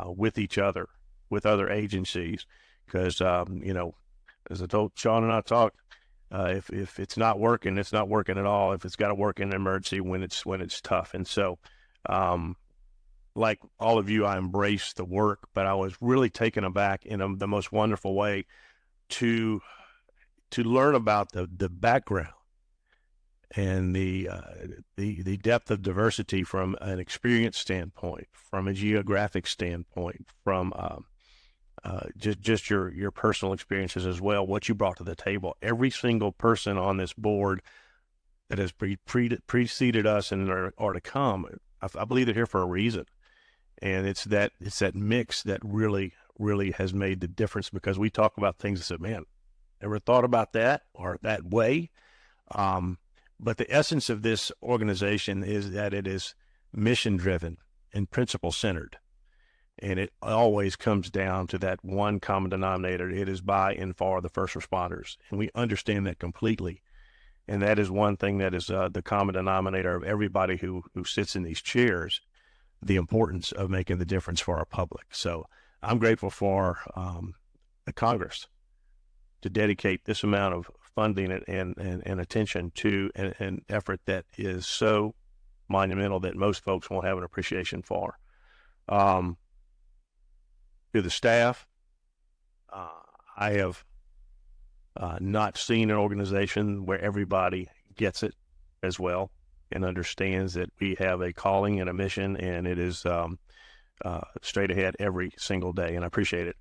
with each other, with other agencies. Because, as I told Sean and I talked, if it's not working, it's not working at all. If it's got to work in an emergency when it's tough. And so, like all of you, I embraced the work, but I was really taken aback in the most wonderful way to learn about the background and the depth of diversity from an experience standpoint, from a geographic standpoint, from just your personal experiences as well, what you brought to the table. Every single person on this board that has preceded us and are to come, I believe they're here for a reason. And it's that mix that really has made the difference, because we talk about things and say, man, never thought about that or that way. But the essence of this organization is that it is mission-driven and principle-centered. And it always comes down to that one common denominator. It is by and for the first responders. And we understand that completely. And that is one thing that is the common denominator of everybody who sits in these chairs, the importance of making the difference for our public. So I'm grateful for the Congress to dedicate this amount of funding and attention to an effort that is so monumental that most folks won't have an appreciation for. To the staff, I have not seen an organization where everybody gets it as well and understands that we have a calling and a mission, and it is straight ahead every single day, and I appreciate it.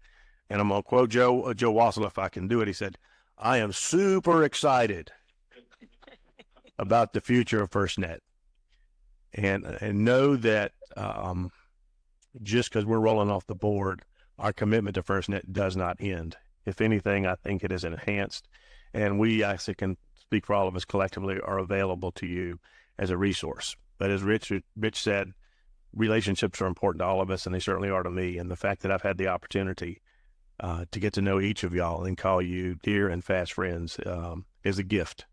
And I'm going to quote Joe Wassel, if I can do it. He said, I am super excited about the future of FirstNet, and know that just because we're rolling off the board, our commitment to FirstNet does not end. If anything, I think it is enhanced. And we actually can speak for all of us collectively are available to you as a resource. But as Rich said, relationships are important to all of us, and they certainly are to me. And the fact that I've had the opportunity to get to know each of y'all and call you dear and fast friends is a gift.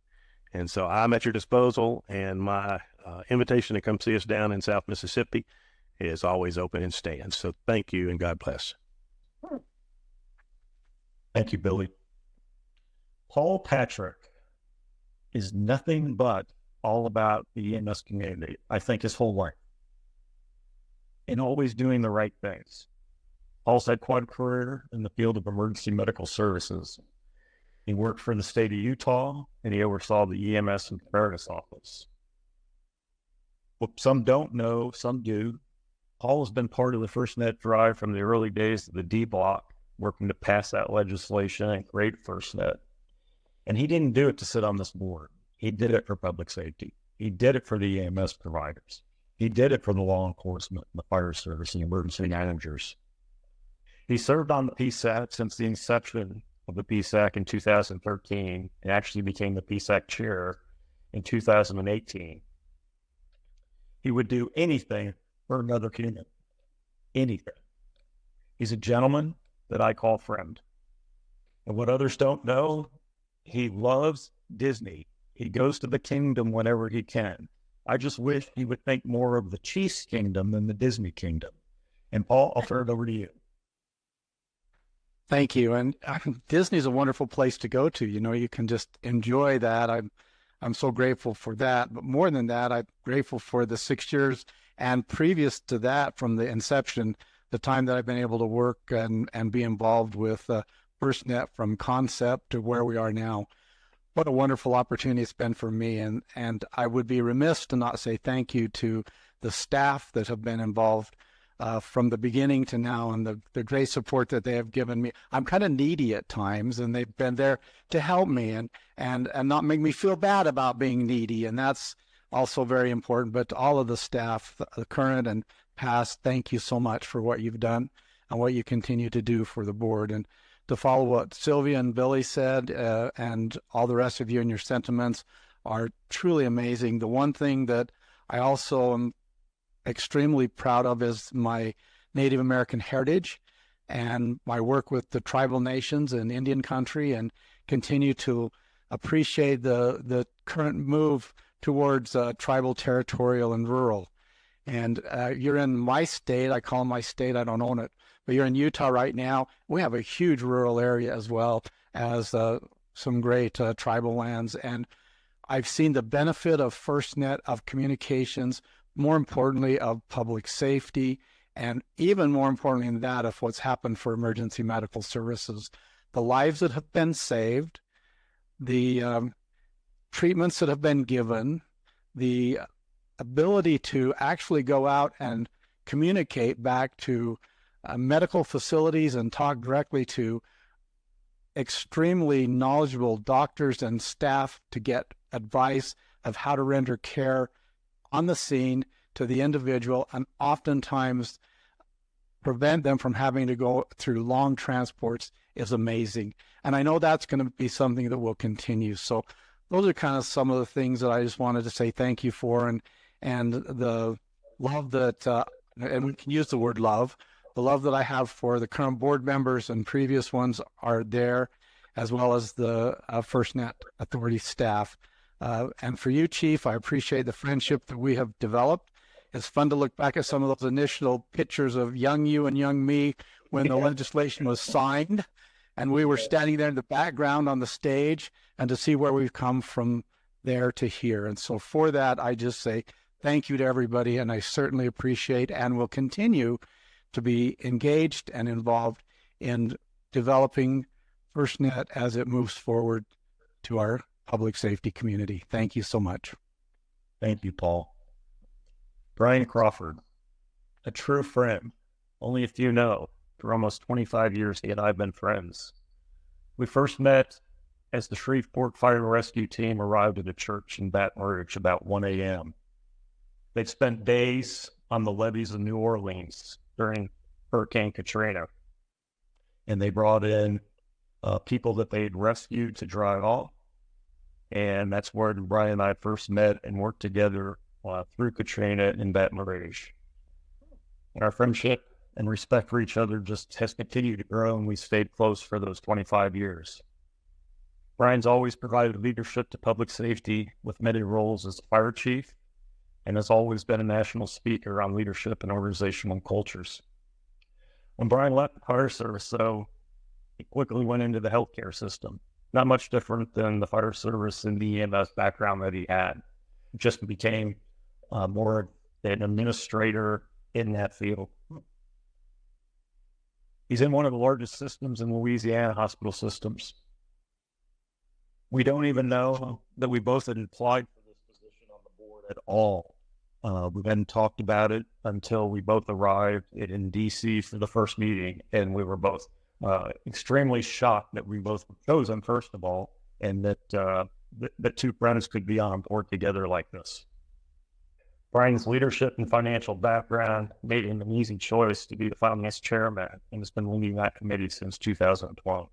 And so I'm at your disposal, and my invitation to come see us down in South Mississippi is always open and stands. So thank you, and God bless. Thank you, Billy. Paul Patrick is nothing but all about the EMS community, I think, his whole life, and always doing the right things. Paul's had quite a career in the field of emergency medical services. He worked for the state of Utah, and he oversaw the EMS and preparedness office. What some don't know, some do. Paul has been part of the FirstNet drive from the early days of the D block, working to pass that legislation and create FirstNet. And he didn't do it to sit on this board. He did it for public safety. He did it for the EMS providers. He did it for the law enforcement, the fire service, and emergency managers. He served on the PSAC since the inception of the PSAC in 2013 and actually became the PSAC chair in 2018. He would do anything for another human. Anything. He's a gentleman that I call friend. And what others don't know, he loves Disney. He goes to the kingdom whenever he can. I just wish he would think more of the Chiefs kingdom than the Disney kingdom. And Paul, I'll turn it over to you. Thank you. And Disney's a wonderful place to go to. You know, you can just enjoy that. I'm so grateful for that. But more than that, I'm grateful for the 6 years and previous to that, from the inception, the time that I've been able to work and be involved with FirstNet from concept to where we are now. What a wonderful opportunity it's been for me. And I would be remiss to not say thank you to the staff that have been involved from the beginning to now, and the great support that they have given me. I'm kind of needy at times, and they've been there to help me and not make me feel bad about being needy. And that's also very important. But to all of the staff, the current and past, thank you so much for what you've done and what you continue to do for the board. And to follow what Sylvia and Billy said, and all the rest of you and your sentiments are truly amazing. The one thing that I also am extremely proud of is my Native American heritage and my work with the tribal nations in Indian country, and continue to appreciate the current move towards tribal, territorial, and rural. And you're in my state. I call my state, I don't own it, but you're in Utah right now. We have a huge rural area as well as some great tribal lands. And I've seen the benefit of FirstNet, of communications, more importantly, of public safety, and even more importantly than that, of what's happened for emergency medical services. The lives that have been saved, the treatments that have been given, the ability to actually go out and communicate back to medical facilities and talk directly to extremely knowledgeable doctors and staff to get advice of how to render care on the scene to the individual, and oftentimes prevent them from having to go through long transports, is amazing. And I know that's going to be something that will continue. So those are kind of some of the things that I just wanted to say thank you for, and the love that, and we can use the word love, the love that I have for the current board members and previous ones are there, as well as the FirstNet Authority staff. And for you, Chief, I appreciate the friendship that we have developed. It's fun to look back at some of those initial pictures of young you and young me when the legislation was signed, and we were standing there in the background on the stage, and to see where we've come from there to here. And so for that, I just say thank you to everybody, and I certainly appreciate and will continue to be engaged and involved in developing FirstNet as it moves forward to our public safety community. Thank you so much. Thank you, Paul. Brian Crawford, a true friend. Only a few know. For almost 25 years, he and I have been friends. We first met as the Shreveport Fire and Rescue Team arrived at a church in Baton Rouge about 1 a.m. They'd spent days on the levees of New Orleans during Hurricane Katrina, and they brought in people that they'd rescued to dry off. And that's where Brian and I first met and worked together through Katrina in Baton Rouge. And our friendship and respect for each other just has continued to grow, and we stayed close for those 25 years. Brian's always provided leadership to public safety with many roles as fire chief, and has always been a national speaker on leadership and organizational cultures. When Brian left the fire service, though, he quickly went into the healthcare system. Not much different than the fire service and the EMS background that he had. He just became more an administrator in that field. He's in one of the largest systems in Louisiana, hospital systems. We don't even know that we both had applied for this position on the board at all. We hadn't talked about it until we both arrived in DC for the first meeting, and we were both extremely shocked that we both were chosen, first of all, and that two friends could be on board together like this. Brian's leadership and financial background made him an easy choice to be the finance chairman, and has been leading that committee since 2012.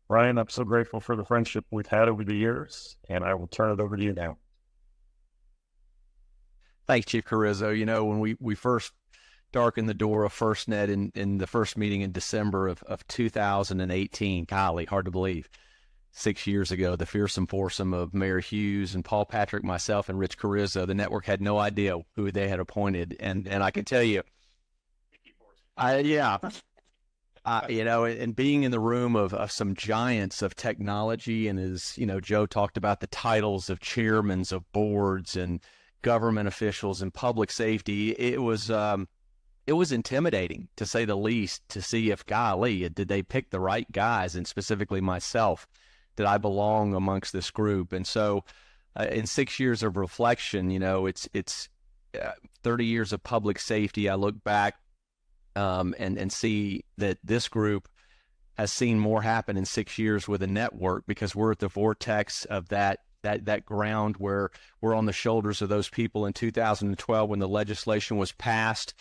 Brian, I'm so grateful for the friendship we've had over the years, and I will turn it over to you now. Thanks, Chief Carrizo. You know, when we first darkened the door of FirstNet in the first meeting in December of 2018, golly, hard to believe, 6 years ago, the fearsome foursome of Mayor Hughes and Paul Patrick, myself, and Rich Carrizo, the network had no idea who they had appointed. And I can tell you, you know, and being in the room of some giants of technology, and as, you know, Joe talked about the titles of chairmen of boards and government officials and public safety, it was intimidating, to say the least, to see if, golly, did they pick the right guys, and specifically myself, did I belong amongst this group? And so in 6 years of reflection, you know, it's 30 years of public safety. I look back and see that this group has seen more happen in 6 years with a network, because we're at the vortex of that ground where we're on the shoulders of those people in 2012 when the legislation was passed.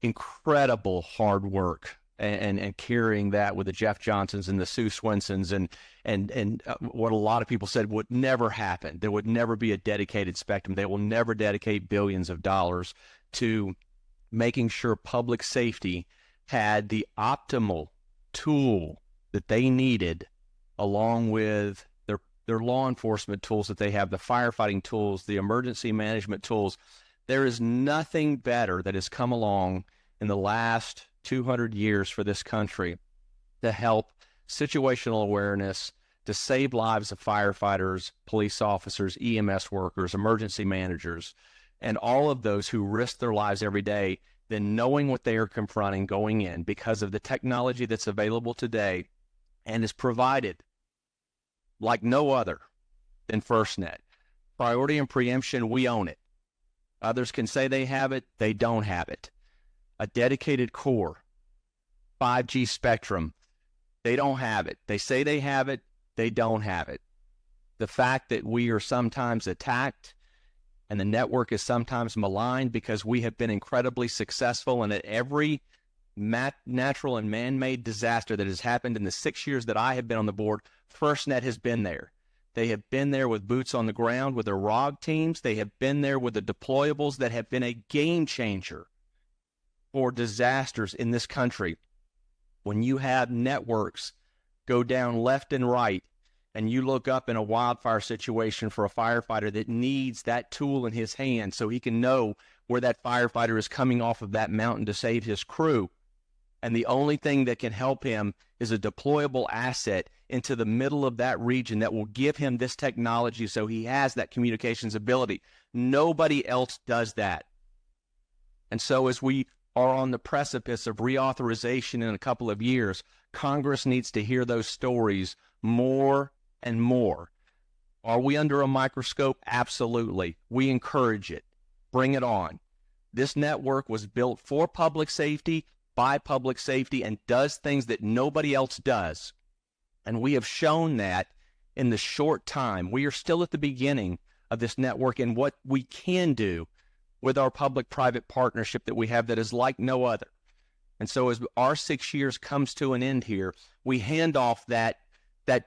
Incredible hard work and carrying that with the Jeff Johnsons and the Sue Swensons and what a lot of people said would never happen. There would never be a dedicated spectrum. They will never dedicate billions of dollars to making sure public safety had the optimal tool that they needed, along with their law enforcement tools that they have, the firefighting tools, the emergency management tools. There is nothing better that has come along in the last 200 years for this country to help situational awareness, to save lives of firefighters, police officers, EMS workers, emergency managers, and all of those who risk their lives every day, than knowing what they are confronting going in, because of the technology that's available today and is provided like no other than FirstNet. Priority and preemption, we own it. Others can say they have it, they don't have it. A dedicated core, 5G spectrum, they don't have it. They say they have it, they don't have it. The fact that we are sometimes attacked and the network is sometimes maligned because we have been incredibly successful, and at every natural and man-made disaster that has happened in the 6 years that I have been on the board, FirstNet has been there. They have been there with boots on the ground with their ROG teams. They have been there with the deployables that have been a game changer for disasters in this country. When you have networks go down left and right, and you look up in a wildfire situation for a firefighter that needs that tool in his hand so he can know where that firefighter is coming off of that mountain to save his crew, and the only thing that can help him is a deployable asset into the middle of that region that will give him this technology so he has that communications ability. Nobody else does that. And so as we are on the precipice of reauthorization in a couple of years, Congress needs to hear those stories more and more. Are we under a microscope? Absolutely. We encourage it. Bring it on. This network was built for public safety, by public safety, and does things that nobody else does. And we have shown that in the short time. We are still at the beginning of this network and what we can do with our public-private partnership that we have that is like no other. And so as our 6 years comes to an end here, we hand off that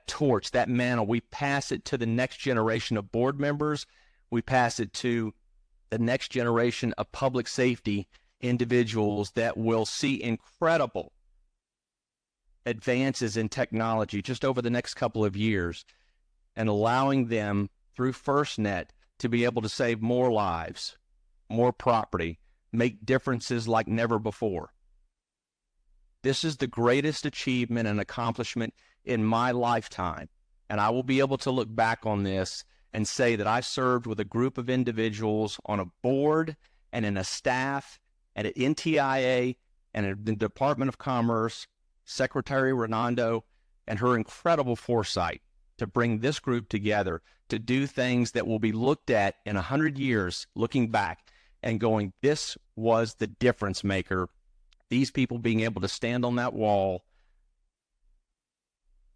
torch, that mantle. We pass it to the next generation of board members. We pass it to the next generation of public safety individuals that will see incredible advances in technology just over the next couple of years, and allowing them through FirstNet to be able to save more lives, more property, make differences like never before. This is the greatest achievement and accomplishment in my lifetime, and I will be able to look back on this and say that I served with a group of individuals on a board and in a staff and at NTIA and at the Department of Commerce, Secretary Renando, and her incredible foresight to bring this group together to do things that will be looked at in 100 years, looking back and going, this was the difference maker. These people being able to stand on that wall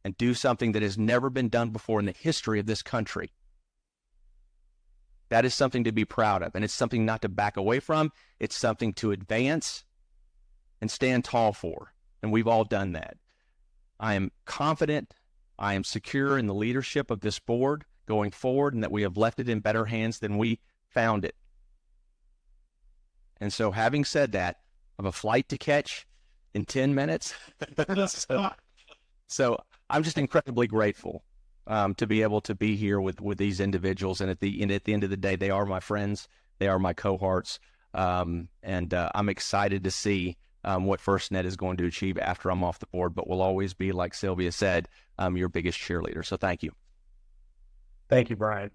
and do something that has never been done before in the history of this country. That is something to be proud of, and it's something not to back away from. It's something to advance and stand tall for, and we've all done that. I am confident, I am secure in the leadership of this board going forward, and that we have left it in better hands than we found it. And so, having said that, I have a flight to catch in 10 minutes. So I'm just incredibly grateful to be able to be here with these individuals. And at the end of the day, they are my friends. They are my cohorts. And I'm excited to see what FirstNet is going to achieve after I'm off the board. But we'll always be, like Sylvia said, your biggest cheerleader. So thank you. Thank you, Brian.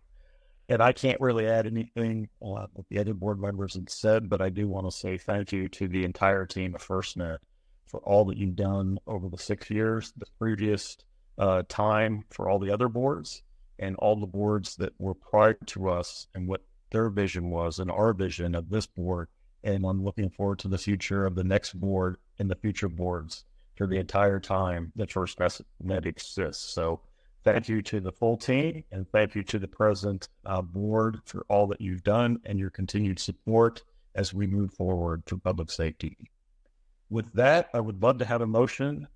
And I can't really add anything what the other board members had said, but I do want to say thank you to the entire team of FirstNet for all that you've done over the 6 years, the previous time for all the other boards, and all the boards that were prior to us, and what their vision was and our vision of this board. And I'm looking forward to the future of the next board and the future boards for the entire time that FirstNet exists. So thank you to the full team, and thank you to the present board for all that you've done and your continued support as we move forward to public safety. With that, I would love to have a motion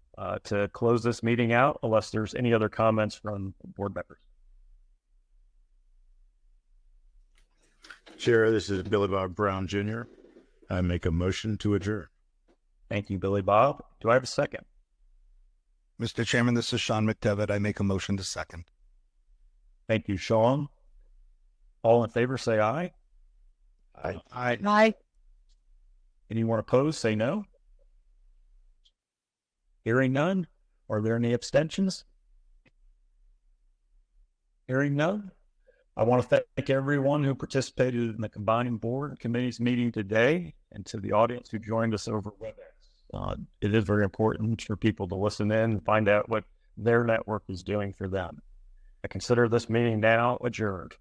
to close this meeting out, unless there's any other comments from board members. Chair, this is Billy Bob Brown Jr. I make a motion to adjourn. Thank you, Billy Bob. Do I have a second? Mr. Chairman, this is Sean McDevitt. I make a motion to second. Thank you, Sean. All in favor, say aye. Aye. Aye. Aye. Anyone opposed, say no. Hearing none. Are there any abstentions? Hearing none. I want to thank everyone who participated in the combined board and committees meeting today, and to the audience who joined us over WebEx. It is very important for people to listen in and find out what their network is doing for them. I consider this meeting now adjourned.